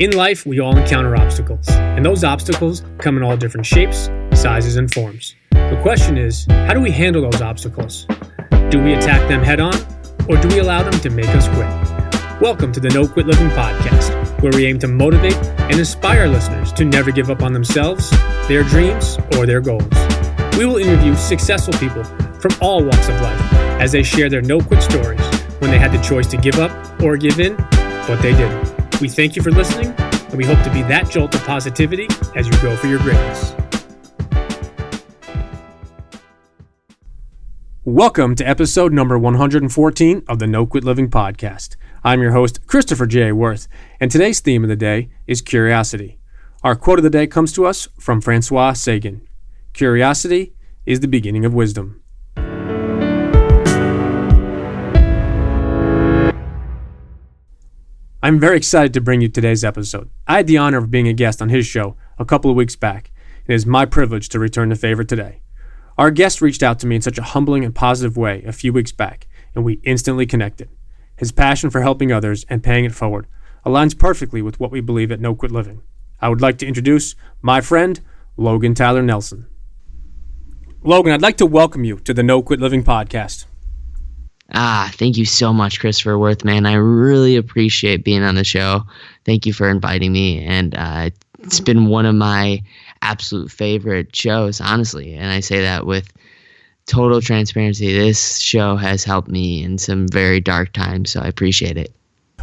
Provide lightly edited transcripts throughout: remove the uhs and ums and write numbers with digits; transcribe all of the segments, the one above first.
In life, we all encounter obstacles, and those obstacles come in all different shapes, sizes, and forms. The question is, how do we handle those obstacles? Do we attack them head on, or do we allow them to make us quit? Welcome to the No Quit Living podcast, where we aim to motivate and inspire listeners to never give up on themselves, their dreams, or their goals. We will interview successful people from all walks of life as they share their no-quit stories when they had the choice to give up or give in, but they didn't. We thank you for listening, and we hope to be that jolt of positivity as you go for your greatness. Welcome to episode number 114 of the No Quit Living podcast. I'm your host, Christopher J. Worth, and today's theme of the day is curiosity. Our quote of the day comes to us from Francois Sagan. Curiosity is the beginning of wisdom. I'm very excited to bring you today's episode. I had the honor of being a guest on his show a couple of weeks back. It is my privilege to return the favor today. Our guest reached out to me in such a humbling and positive way a few weeks back, and we instantly connected. His passion for helping others and paying it forward aligns perfectly with what we believe at No Quit Living. I would like to introduce my friend, Logan Tyler Nelson. Logan, I'd like to welcome you to the No Quit Living podcast. Thank you so much, Christopher Worth, man. I really appreciate being on the show. Thank you for inviting me, and it's been one of my absolute favorite shows, honestly, and I say that with total transparency. This show has helped me in some very dark times, so I appreciate it.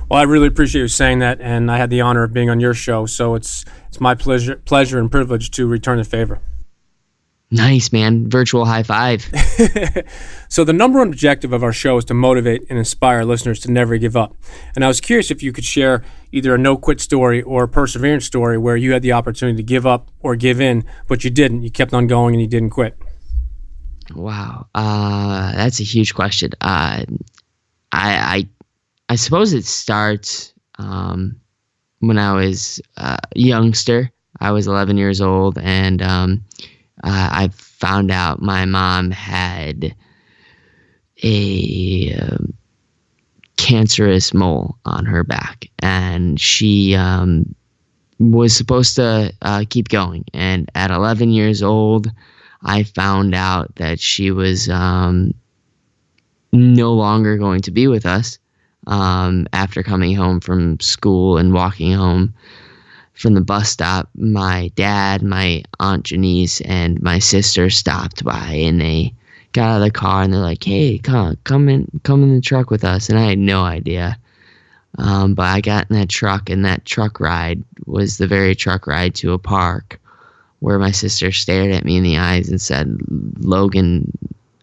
Well, I really appreciate you saying that, and I had the honor of being on your show, so it's my pleasure and privilege to return the favor. Nice, man. Virtual high five. So the number one objective of our show is to motivate and inspire listeners to never give up. And I was curious if you could share either a no-quit story or a perseverance story where you had the opportunity to give up or give in, but you didn't. You kept on going and you didn't quit. Wow. That's a huge question. I suppose it starts when I was a youngster. I was 11 years old, and I found out my mom had a cancerous mole on her back, and she was supposed to keep going. And at 11 years old, I found out that she was no longer going to be with us after coming home from school and walking home from the bus stop. My dad, my Aunt Janice, and my sister stopped by, and they got out of the car, and they're like, "Hey, come in the truck with us." And I had no idea. But I got in that truck, and that truck ride was the very truck ride to a park where my sister stared at me in the eyes and said, "Logan,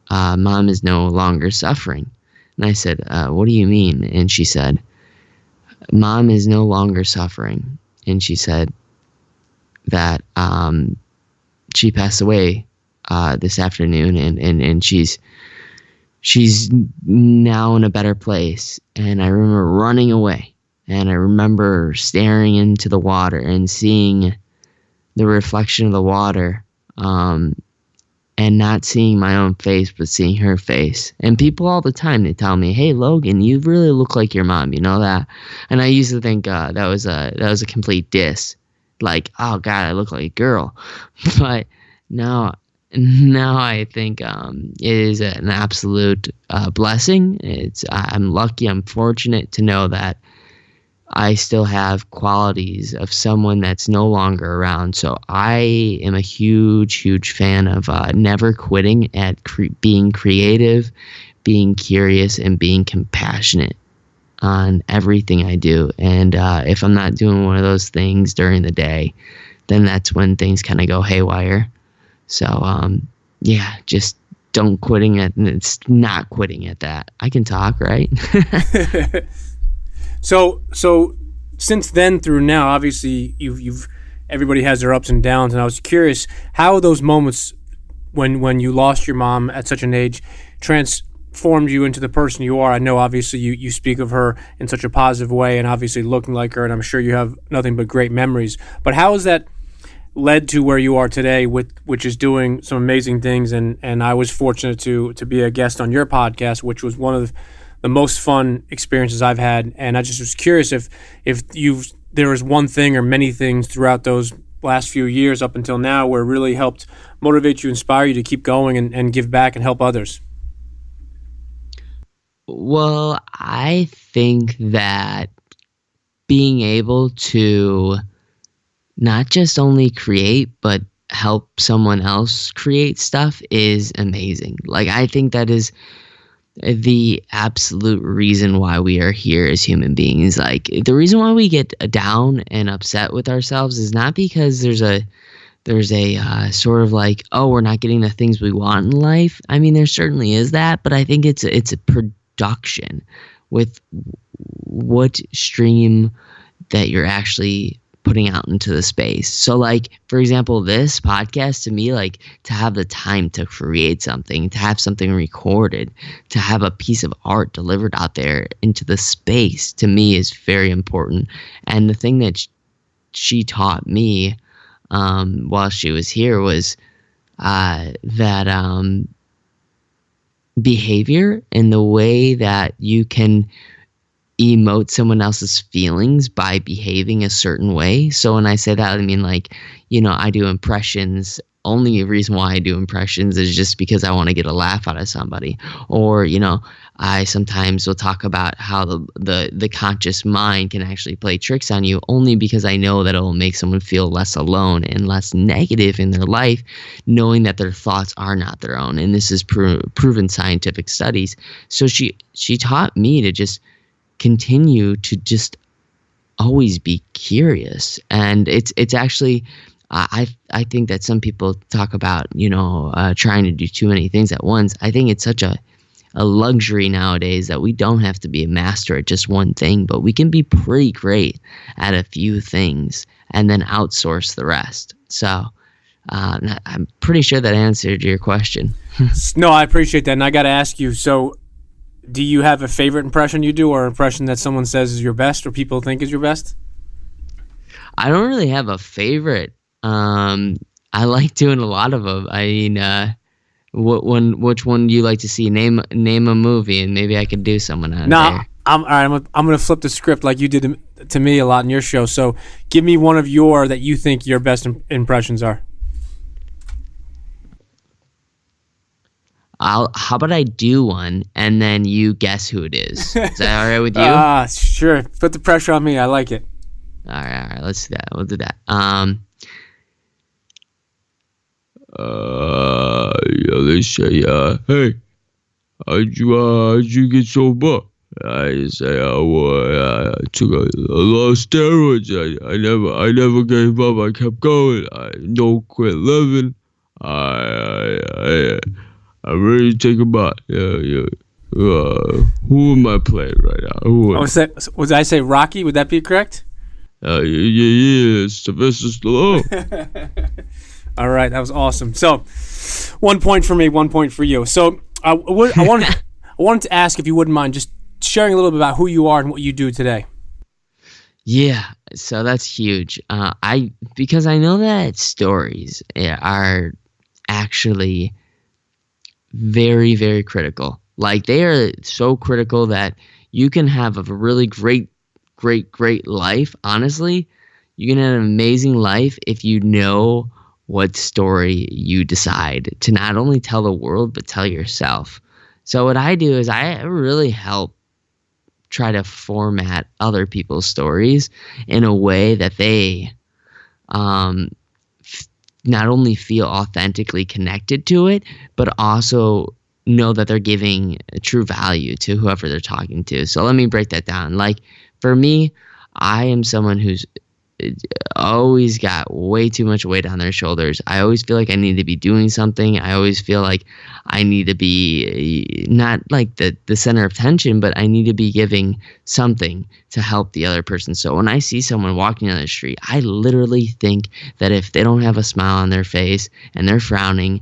Mom is no longer suffering." And I said, "What do you mean?" And she said, "Mom is no longer suffering." And she said that she passed away this afternoon, and she's now in a better place. And I remember running away, and I remember staring into the water and seeing the reflection of the water, and not seeing my own face, but seeing her face. And people all the time, they tell me, "Hey, Logan, you really look like your mom, you know that?" And I used to think that was a complete diss, like, "Oh God, I look like a girl." But now I think it is an absolute blessing. I'm lucky, I'm fortunate to know that I still have qualities of someone that's no longer around. So I am a huge, huge fan of never quitting at being creative, being curious, and being compassionate on everything I do. And if I'm not doing one of those things during the day, then that's when things kind of go haywire. So, just don't quitting at, it's not quitting at that. I can talk, right? So since then through now, obviously you've everybody has their ups and downs, and I was curious how those moments when you lost your mom at such an age transformed you into the person you are. I know obviously you speak of her in such a positive way, and obviously looking like her, and I'm sure you have nothing but great memories. But how has that led to where you are today, which is doing some amazing things? And I was fortunate to be a guest on your podcast, which was one of the most fun experiences I've had. And I just was curious if you've there was one thing or many things throughout those last few years up until now where it really helped motivate you, inspire you to keep going and give back and help others? Well, I think that being able to not just only create, but help someone else create stuff is amazing. Like, I think that is the absolute reason why we are here as human beings. Like, the reason why we get down and upset with ourselves is not because there's a sort of like, oh, we're not getting the things we want in life. I mean, there certainly is that, but I think it's a production with what stream that you're actually putting out into the space. So, like, for example, this podcast, to me, like, to have the time to create something, to have something recorded, to have a piece of art delivered out there into the space, to me is very important. And the thing that she taught me while she was here was that behavior and the way that you can emote someone else's feelings by behaving a certain way. So when I say that, I mean, like, I do impressions. Only reason why I do impressions is just because I want to get a laugh out of somebody. Or, I sometimes will talk about how the conscious mind can actually play tricks on you, only because I know that it will make someone feel less alone and less negative in their life, knowing that their thoughts are not their own. And this is proven scientific studies. So she taught me to just continue to just always be curious. And it's actually, I think that some people talk about, trying to do too many things at once. I think it's such a luxury nowadays that we don't have to be a master at just one thing, but we can be pretty great at a few things and then outsource the rest. So I'm pretty sure that answered your question. No, I appreciate that. And I got to ask you, so do you have a favorite impression you do, or impression that someone says is your best or people think is your best? I don't really have a favorite. I like doing a lot of them. I mean, which one do you like to see? Name a movie, and maybe I could do someone out there. All right. I'm going to flip the script like you did to me a lot in your show. So give me one of that you think your best impressions are. How about I do one, and then you guess who it is? Is that all right with you? Sure. Put the pressure on me. I like it. All right. Let's do that. We'll do that. They say, hey, how'd you get so buff? I say, I took a lot of steroids. I never gave up. I kept going. I don't quit living. I'm ready to take a bite. Yeah. Who am I playing right now? Would I say Rocky? Would that be correct? Yeah. Sylvester Stallone. All right, that was awesome. So, 1 point for me, 1 point for you. So, I wanted to ask if you wouldn't mind just sharing a little bit about who you are and what you do today. Yeah, so that's huge. Because I know that stories are actually very, very critical. Like, they are so critical that you can have a really great life. Honestly, you can have an amazing life if you know what story you decide to not only tell the world, but tell yourself. So what I do is I really help try to format other people's stories in a way that they not only feel authentically connected to it, but also know that they're giving true value to whoever they're talking to. So let me break that down. Like, for me, I am someone who's always got way too much weight on their shoulders. I always feel like I need to be doing something. I always feel like I need to be not like the center of attention, but I need to be giving something to help the other person. So when I see someone walking down the street, I literally think that if they don't have a smile on their face and they're frowning,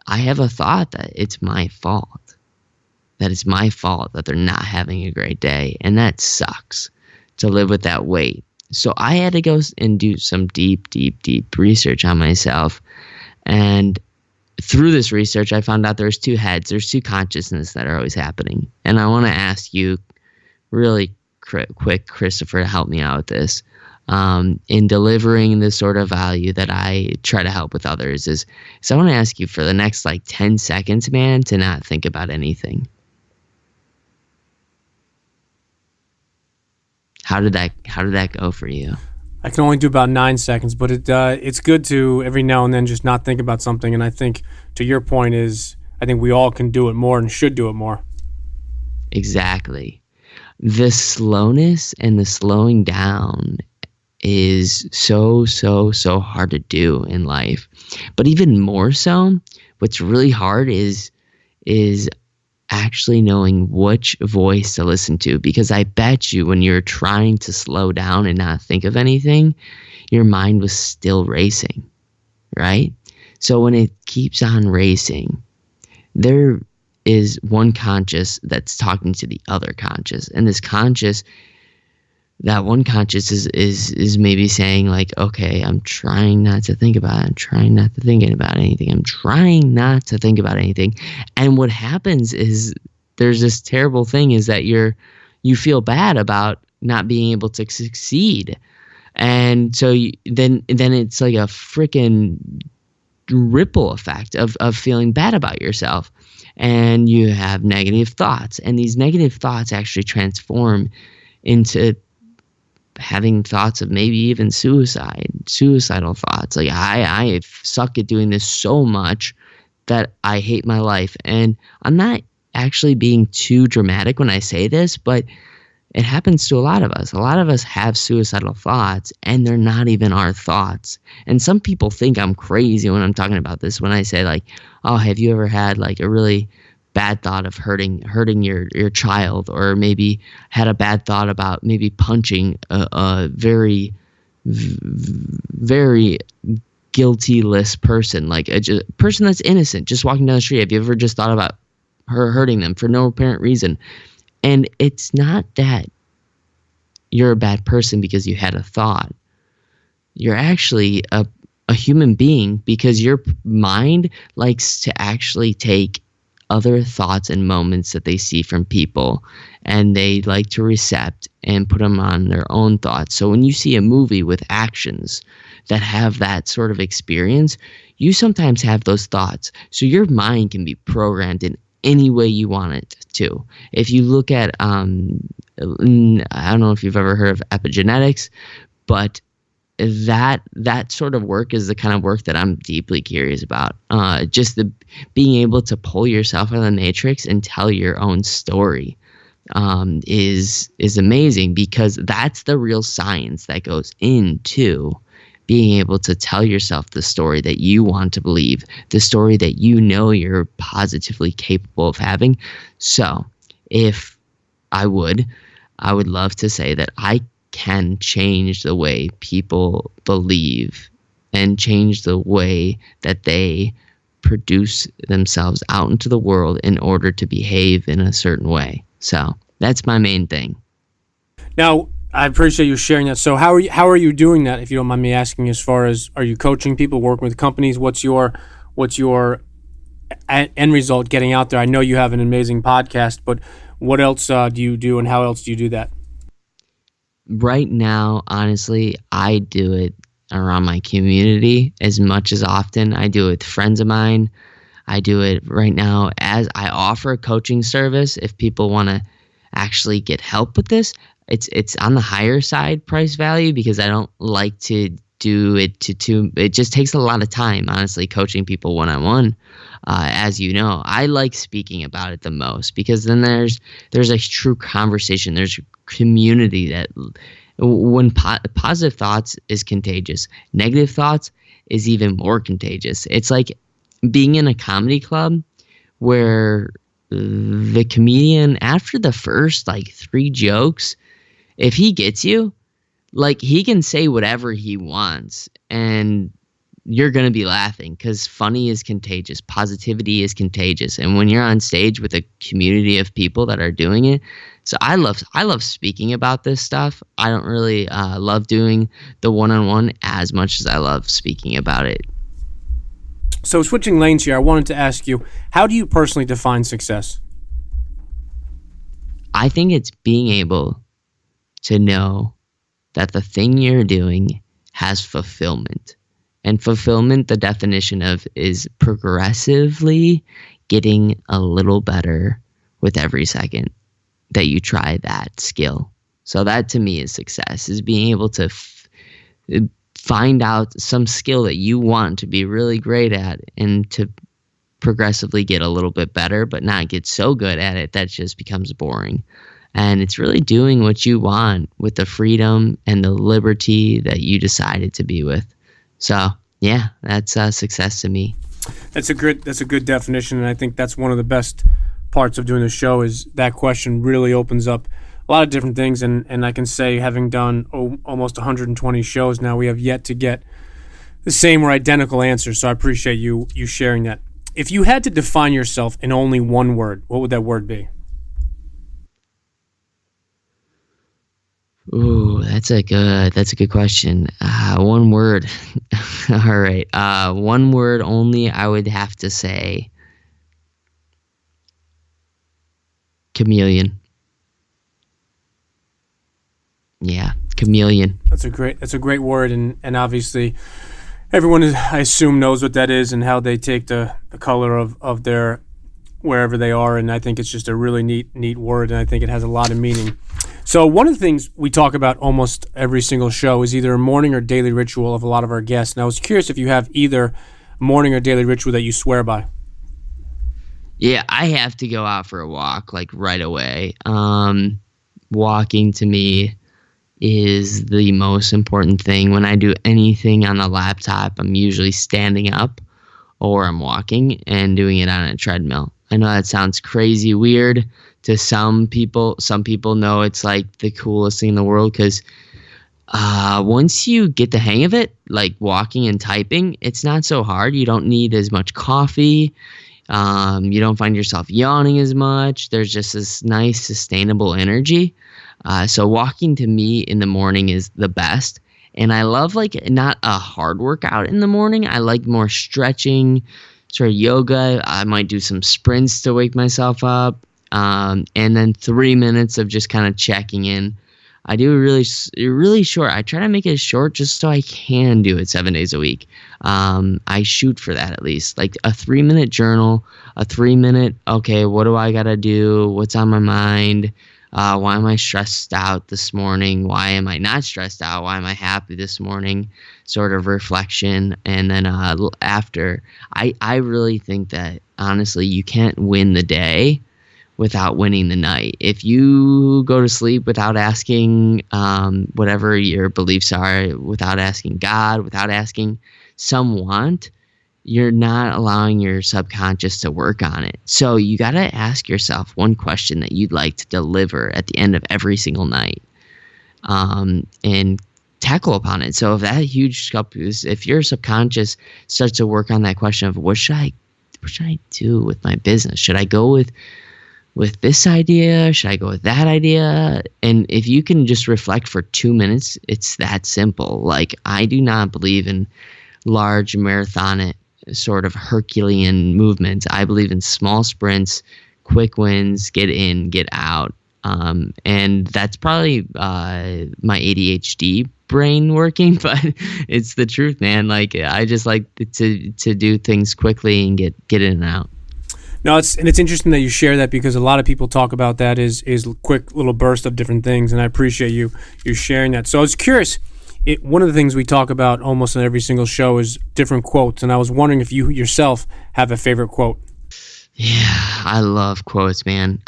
I have a thought that it's my fault. That it's my fault that they're not having a great day. And that sucks to live with that weight. So I had to go and do some deep research on myself. And through this research, I found out there's two heads. There's two consciousness that are always happening. And I want to ask you really quick, Christopher, to help me out with this. in delivering the sort of value that I try to help with others is, so I want to ask you for the next like 10 seconds, man, to not think about anything. How did that go for you? I can only do about 9 seconds, but it's good to every now and then just not think about something. And I think to your point is, I think we all can do it more and should do it more. Exactly. The slowness and the slowing down is so hard to do in life. But even more so, what's really hard is actually knowing which voice to listen to, because I bet you when you're trying to slow down and not think of anything, your mind was still racing, right? So when it keeps on racing, there is one conscious that's talking to the other conscious, and that one conscious is maybe saying like, okay, I'm trying not to think about it. I'm trying not to think about anything. I'm trying not to think about anything. And what happens is there's this terrible thing is that you feel bad about not being able to succeed. And so then it's like a freaking ripple effect of feeling bad about yourself. And you have negative thoughts. And these negative thoughts actually transform into having thoughts of maybe even suicidal thoughts. Like I suck at doing this so much that I hate my life. And I'm not actually being too dramatic when I say this, but it happens to a lot of us. A lot of us have suicidal thoughts, and they're not even our thoughts. And some people think I'm crazy when I'm talking about this, when I say like, oh, have you ever had like a really bad thought of hurting your child, or maybe had a bad thought about maybe punching a very guilty-less person, like a person that's innocent, just walking down the street. Have you ever just thought about her hurting them for no apparent reason? And it's not that you're a bad person because you had a thought. You're actually a human being because your mind likes to actually take other thoughts and moments that they see from people, and they like to recept and put them on their own thoughts. So when you see a movie with actions that have that sort of experience, you sometimes have those thoughts. So your mind can be programmed in any way you want it to. If you look at, I don't know if you've ever heard of epigenetics, but that sort of work is the kind of work that I'm deeply curious about. Just the being able to pull yourself out of the matrix and tell your own story is amazing, because that's the real science that goes into being able to tell yourself the story that you want to believe, the story that you know you're positively capable of having. So if I would love to say that I can change the way people believe and change the way that they produce themselves out into the world in order to behave in a certain way. So that's my main thing. Now, I appreciate you sharing that. So how are you doing that, if you don't mind me asking, as far as, are you coaching people, working with companies? What's your end result getting out there? I know you have an amazing podcast, but what else do you do, and how else do you do that? Right now, honestly, I do it around my community as much as often. I do it with friends of mine. I do it right now as I offer a coaching service. If people want to actually get help with this, it's on the higher side price value, because I don't like to do it it just takes a lot of time, honestly, coaching people one-on-one. As you know, I like speaking about it the most, because then there's a true conversation. There's a community that when positive thoughts is contagious, negative thoughts is even more contagious. It's like being in a comedy club where the comedian, after the first like 3 jokes, if he gets you, like, he can say whatever he wants and you're going to be laughing, because funny is contagious. Positivity is contagious. And when you're on stage with a community of people that are doing it, so I love speaking about this stuff. I don't really love doing the one-on-one as much as I love speaking about it. So switching lanes here, I wanted to ask you, how do you personally define success? I think it's being able to know that the thing you're doing has fulfillment. And fulfillment, the definition of, is progressively getting a little better with every second that you try that skill. So that to me is success, is being able to find out some skill that you want to be really great at and to progressively get a little bit better, but not get so good at it that it just becomes boring. And it's really doing what you want with the freedom and the liberty that you decided to be with. So yeah, that's success to me. That's a good definition, and I think that's one of the best parts of doing the show, is that question really opens up a lot of different things. And I can say, having done almost 120 shows now, we have yet to get the same or identical answers. So I appreciate you sharing that. If you had to define yourself in only one word, what would that word be? Ooh, that's a good question. One word. All right. One word only. I would have to say chameleon. Yeah, chameleon. That's a great word, and obviously everyone I assume knows what that is and how they take the color of their wherever they are, and I think it's just a really neat word, and I think it has a lot of meaning. So one of the things we talk about almost every single show is either a morning or daily ritual of a lot of our guests. And I was curious if you have either morning or daily ritual that you swear by. Yeah, I have to go out for a walk like right away. Walking to me is the most important thing. When I do anything on the laptop, I'm usually standing up or I'm walking and doing it on a treadmill. I know that sounds crazy weird to some people. Some people know it's like the coolest thing in the world because once you get the hang of it, like walking and typing, it's not so hard. You don't need as much coffee. You don't find yourself yawning as much. There's just this nice, sustainable energy. So walking to me in the morning is the best. And I love like not a hard workout in the morning. I like more stretching, sort of yoga. I might do some sprints to wake myself up. And then 3 minutes of just kind of checking in. I do really short. I try to make it short just so I can do it 7 days a week. I shoot for that at least. Like a 3-minute journal, a 3-minute, okay, what do I got to do? What's on my mind? Why am I stressed out this morning? Why am I not stressed out? Why am I happy this morning? Sort of reflection. And then after, I really think that, honestly, you can't win the day without winning the night. If you go to sleep without asking whatever your beliefs are, without asking God, without asking someone, you're not allowing your subconscious to work on it. So you got to ask yourself one question that you'd like to deliver at the end of every single night, and tackle upon it. So if that huge scope is, if your subconscious starts to work on that question of what should I do with my business? Should I go with this idea? Should I go with that idea? And if you can just reflect for 2 minutes, it's that simple. Like, I do not believe in large marathon sort of Herculean movements. I believe in small sprints, quick wins, get in, get out. And that's probably my ADHD brain working, but it's the truth, man. Like, I just like to do things quickly and get in and out. No, it's interesting that you share that, because a lot of people talk about that is quick little burst of different things, and I appreciate you sharing that. So I was curious. One of the things we talk about almost on every single show is different quotes, and I was wondering if you yourself have a favorite quote. Yeah, I love quotes, man.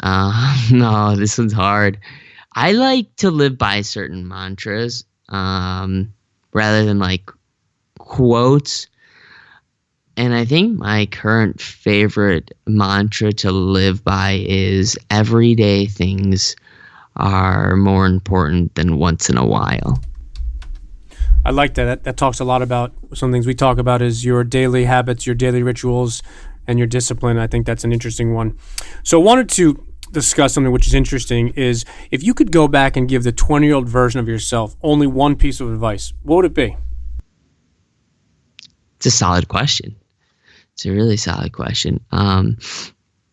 No, this one's hard. I like to live by certain mantras rather than like quotes. And I think my current favorite mantra to live by is everyday things are more important than once in a while. I like that. That talks a lot about some things we talk about is your daily habits, your daily rituals, and your discipline. I think that's an interesting one. So I wanted to discuss something which is interesting, is if you could go back and give the 20-year-old version of yourself only one piece of advice, what would it be? It's a solid question. It's a really solid question.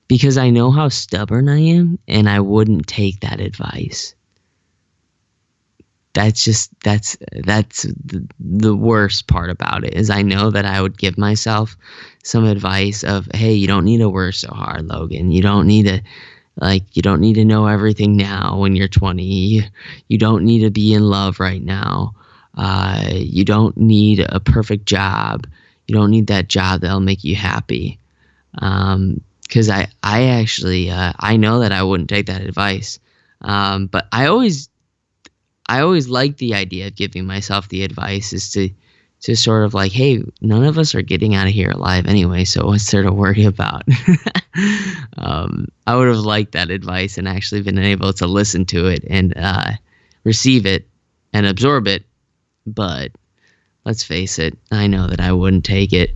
Because I know how stubborn I am, and I wouldn't take that advice. that's the worst part about it is I know that I would give myself some advice of, hey, you don't need to work so hard, Logan. You don't need to know everything now when you're 20. You don't need to be in love right now. You don't need a perfect job. You don't need that job that'll make you happy. Because I actually I know that I wouldn't take that advice. But I always like the idea of giving myself the advice is to sort of like, hey, none of us are getting out of here alive anyway, so what's there to worry about? I would have liked that advice and actually been able to listen to it and receive it and absorb it. But let's face it, I know that I wouldn't take it.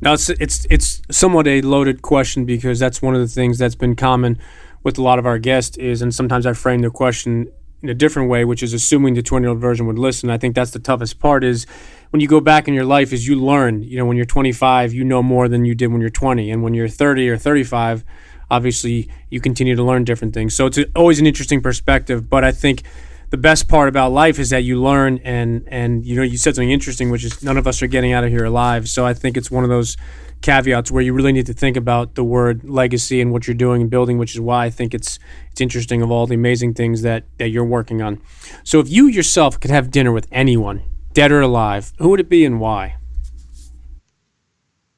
Now, it's somewhat a loaded question because that's one of the things that's been common with a lot of our guests is, and sometimes I frame the question in a different way, which is assuming the 20-year-old version would listen. I think that's the toughest part is when you go back in your life is you learn, when you're 25, you know more than you did when you're 20. And when you're 30 or 35, obviously you continue to learn different things. So it's always an interesting perspective. But I think the best part about life is that you learn and you said something interesting, which is none of us are getting out of here alive. So I think it's one of those caveats where you really need to think about the word legacy and what you're doing and building, which is why I think it's interesting of all the amazing things that you're working on. So if you yourself could have dinner with anyone, dead or alive, who would it be and why?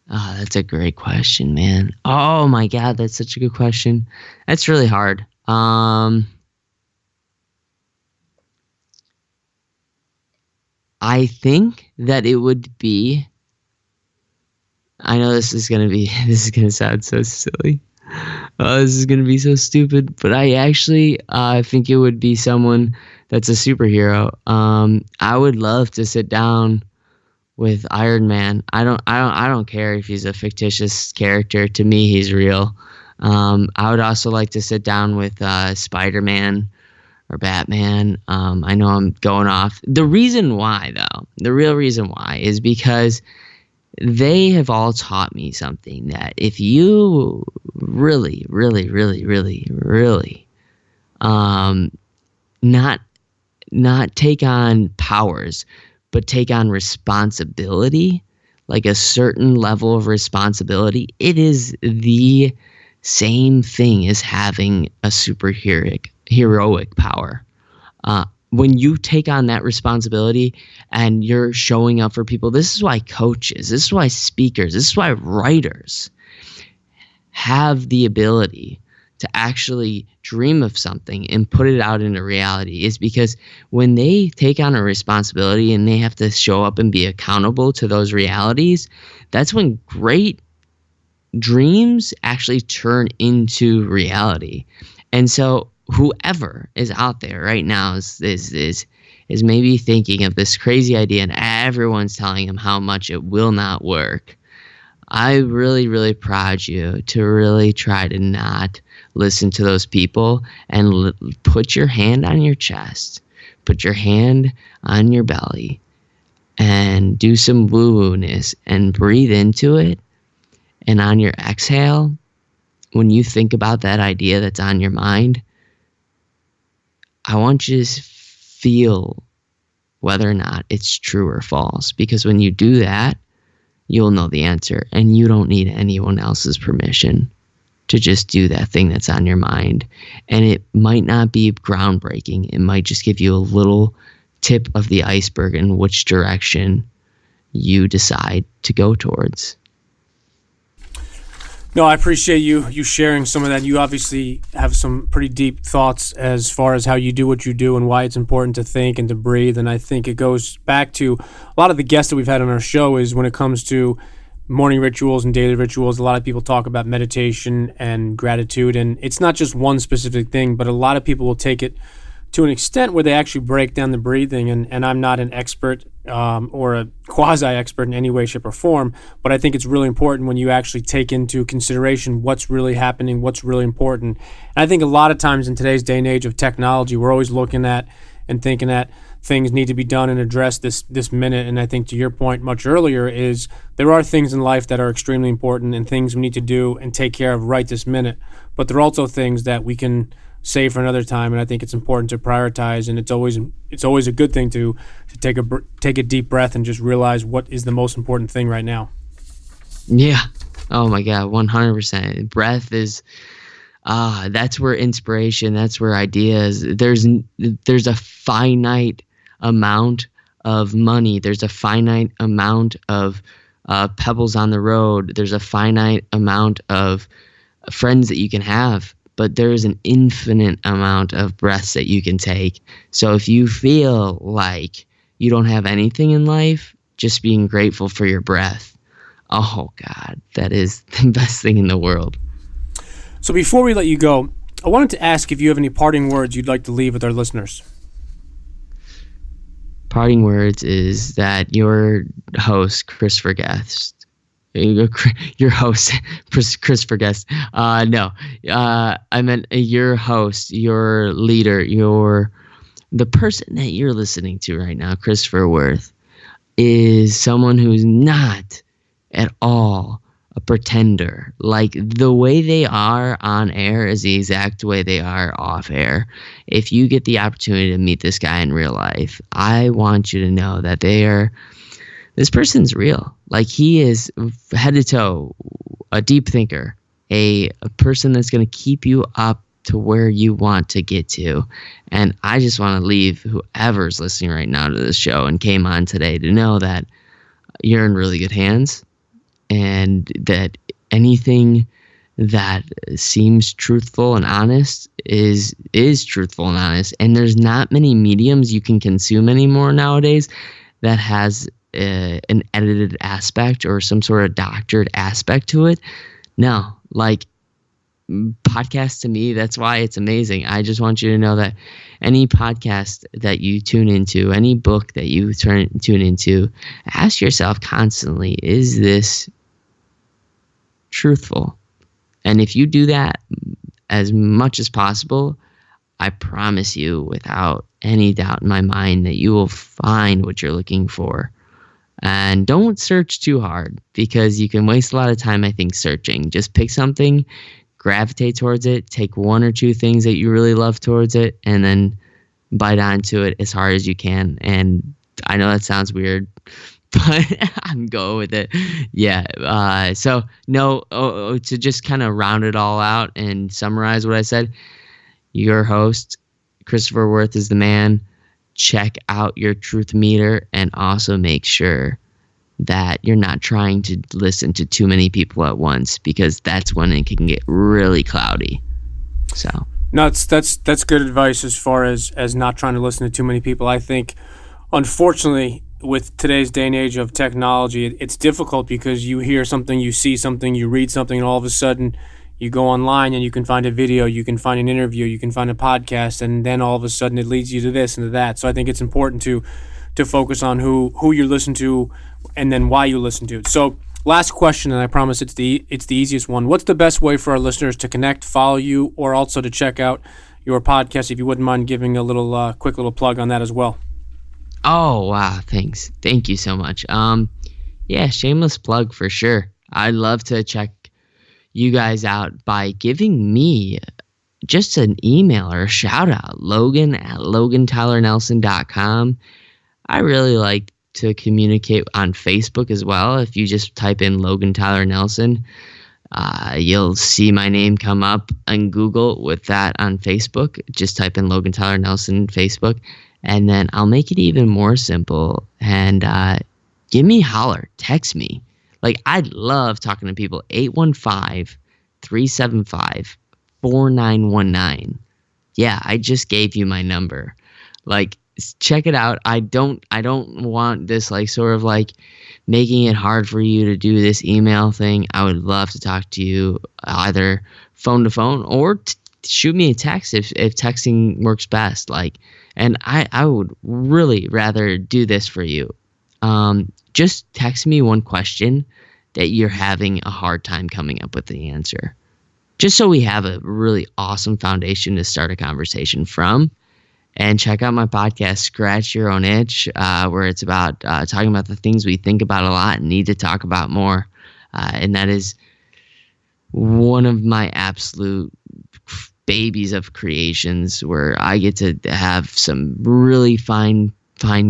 Oh, that's a great question, man. Oh my God, that's such a good question. That's really hard. I think that it would be, I know this is going to sound so silly. This is going to be so stupid, but I actually think it would be someone that's a superhero. I would love to sit down with Iron Man. I don't care if he's a fictitious character. To me, he's real. I would also like to sit down with Spider-Man or Batman. I know I'm going off. The reason why, though, the real reason why is because they have all taught me something that if you really, really, really, really, really not take on powers, but take on responsibility, like a certain level of responsibility, it is the same thing as having a heroic power. When you take on that responsibility and you're showing up for people, this is why coaches, this is why speakers, this is why writers have the ability to actually dream of something and put it out into reality, is because when they take on a responsibility and they have to show up and be accountable to those realities, that's when great dreams actually turn into reality. And so whoever is out there right now is maybe thinking of this crazy idea and everyone's telling them how much it will not work. I really, really prod you to really try to not listen to those people and put your hand on your chest, put your hand on your belly and do some woo-woo-ness and breathe into it. And on your exhale, when you think about that idea that's on your mind, I want you to feel whether or not it's true or false. Because when you do that, you'll know the answer. And you don't need anyone else's permission to just do that thing that's on your mind. And it might not be groundbreaking. It might just give you a little tip of the iceberg in which direction you decide to go towards. No, I appreciate you sharing some of that. You obviously have some pretty deep thoughts as far as how you do what you do and why it's important to think and to breathe. And I think it goes back to a lot of the guests that we've had on our show is when it comes to morning rituals and daily rituals, a lot of people talk about meditation and gratitude. And it's not just one specific thing, but a lot of people will take it to an extent where they actually break down the breathing. And I'm not an expert or a quasi-expert in any way, shape, or form, but I think it's really important when you actually take into consideration what's really happening, what's really important. And I think a lot of times in today's day and age of technology, we're always looking at and thinking that things need to be done and addressed this minute. And I think to your point much earlier is there are things in life that are extremely important and things we need to do and take care of right this minute. But there are also things that we can save for another time. And I think it's important to prioritize, and it's always a good thing to take a deep breath and just realize what is the most important thing right now. Yeah. Oh my God, 100%. Breath is that's where inspiration, that's where ideas. There's a finite amount of money. There's a finite amount of pebbles on the road. There's a finite amount of friends that you can have, but there is an infinite amount of breaths that you can take. So if you feel like you don't have anything in life, just being grateful for your breath. Oh God, that is the best thing in the world. So before we let you go, I wanted to ask if you have any parting words you'd like to leave with our listeners. Parting words is that your host, Christopher Guest, your host, Christopher Guest. I meant your host, your leader, the person that you're listening to right now, Christopher Worth, is someone who's not at all a pretender. Like, the way they are on air is the exact way they are off air. If you get the opportunity to meet this guy in real life, I want you to know that this person's real. Like, he is head to toe a deep thinker, a person that's going to keep you up to where you want to get to. And I just want to leave whoever's listening right now to this show and came on today to know that you're in really good hands, and that anything that seems truthful and honest is truthful and honest. And there's not many mediums you can consume anymore nowadays that has an edited aspect or some sort of doctored aspect to it. No, like, podcast to me, that's why it's amazing. I just want you to know that any podcast that you tune into, any book that you tune into, ask yourself constantly, is this truthful? And if you do that as much as possible, I promise you without any doubt in my mind that you will find what you're looking for. And don't search too hard, because you can waste a lot of time, I think, searching. Just pick something, gravitate towards it, take one or two things that you really love towards it, and then bite onto it as hard as you can. And I know that sounds weird, but I'm going with it. Yeah. To just kind of round it all out and summarize what I said, your host, Christopher Worth, is the man. Check out your truth meter, and also make sure that you're not trying to listen to too many people at once, because that's when it can get really cloudy. So no, that's good advice as far as not trying to listen to too many people. I think, unfortunately, with today's day and age of technology, it's difficult, because you hear something, you see something, you read something, and all of a sudden you go online and you can find a video, you can find an interview, you can find a podcast, and then all of a sudden it leads you to this and to that. So I think it's important to focus on who you listen to, and then why you listen to it. So last question, and I promise it's the easiest one. What's the best way for our listeners to connect, follow you, or also to check out your podcast? If you wouldn't mind giving a little quick little plug on that as well. Oh, wow. Thanks. Thank you so much. Yeah, shameless plug for sure. I'd love to check you guys out by giving me just an email or a shout out, Logan@LoganTylerNelson.com. I really like to communicate on Facebook as well. If you just type in Logan Tyler Nelson, you'll see my name come up on Google with that on Facebook. Just type in Logan Tyler Nelson Facebook, and then I'll make it even more simple. And give me a holler, text me. Like, I love talking to people. 815-375-4919. Yeah, I just gave you my number. Like, check it out. I don't want this, like, sort of like making it hard for you to do this email thing. I would love to talk to you either phone to phone or shoot me a text if texting works best. Like, and I would really rather do this for you. Just text me one question that you're having a hard time coming up with the answer, just so we have a really awesome foundation to start a conversation from. And check out my podcast, Scratch Your Own Itch, where it's about talking about the things we think about a lot and need to talk about more. And that is one of my absolute babies of creations where I get to have some really fine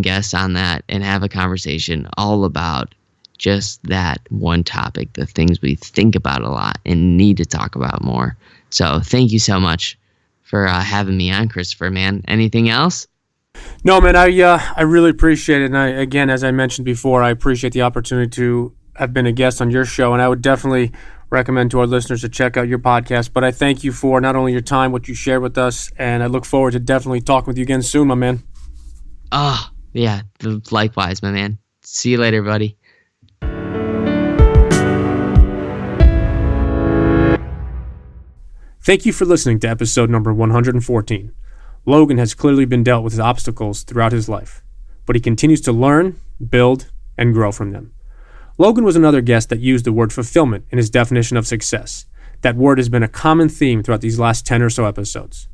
guests on that and have a conversation all about just that one topic, the things we think about a lot and need to talk about more. So thank you so much for having me on, Christopher, man. Anything else? No, man, I really appreciate it. And again, as I mentioned before, I appreciate the opportunity to have been a guest on your show. And I would definitely recommend to our listeners to check out your podcast. But I thank you for not only your time, what you shared with us, and I look forward to definitely talking with you again soon, my man. Oh, yeah, likewise, my man. See you later, buddy. Thank you for listening to episode number 114. Logan has clearly been dealt with his obstacles throughout his life, but he continues to learn, build, and grow from them. Logan was another guest that used the word fulfillment in his definition of success. That word has been a common theme throughout these last 10 or so episodes.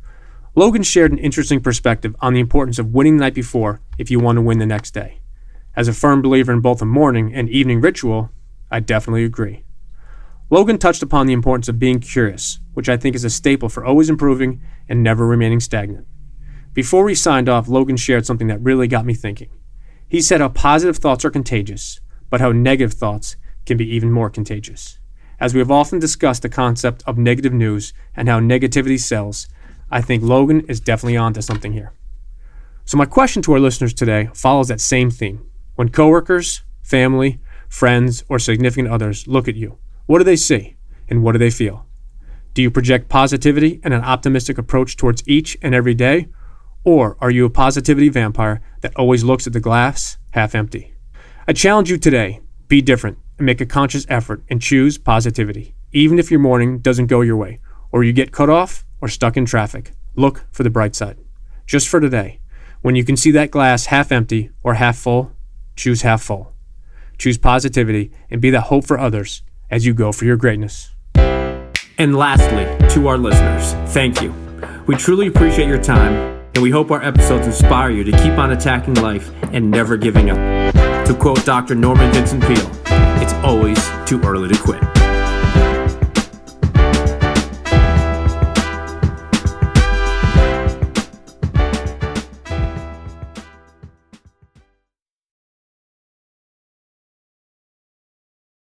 Logan shared an interesting perspective on the importance of winning the night before if you want to win the next day. As a firm believer in both a morning and evening ritual, I definitely agree. Logan touched upon the importance of being curious, which I think is a staple for always improving and never remaining stagnant. Before we signed off, Logan shared something that really got me thinking. He said how positive thoughts are contagious, but how negative thoughts can be even more contagious. As we have often discussed the concept of negative news and how negativity sells, I think Logan is definitely onto something here. So my question to our listeners today follows that same theme. When coworkers, family, friends, or significant others look at you, what do they see and what do they feel? Do you project positivity and an optimistic approach towards each and every day? Or are you a positivity vampire that always looks at the glass half empty? I challenge you today, be different and make a conscious effort and choose positivity. Even if your morning doesn't go your way, or you get cut off or stuck in traffic, look for the bright side. Just for today, when you can see that glass half empty or half full, choose half full. Choose positivity and be that hope for others as you go for your greatness. And lastly, to our listeners, thank you. We truly appreciate your time, and we hope our episodes inspire you to keep on attacking life and never giving up. To quote Dr. Norman Vincent Peale, it's always too early to quit.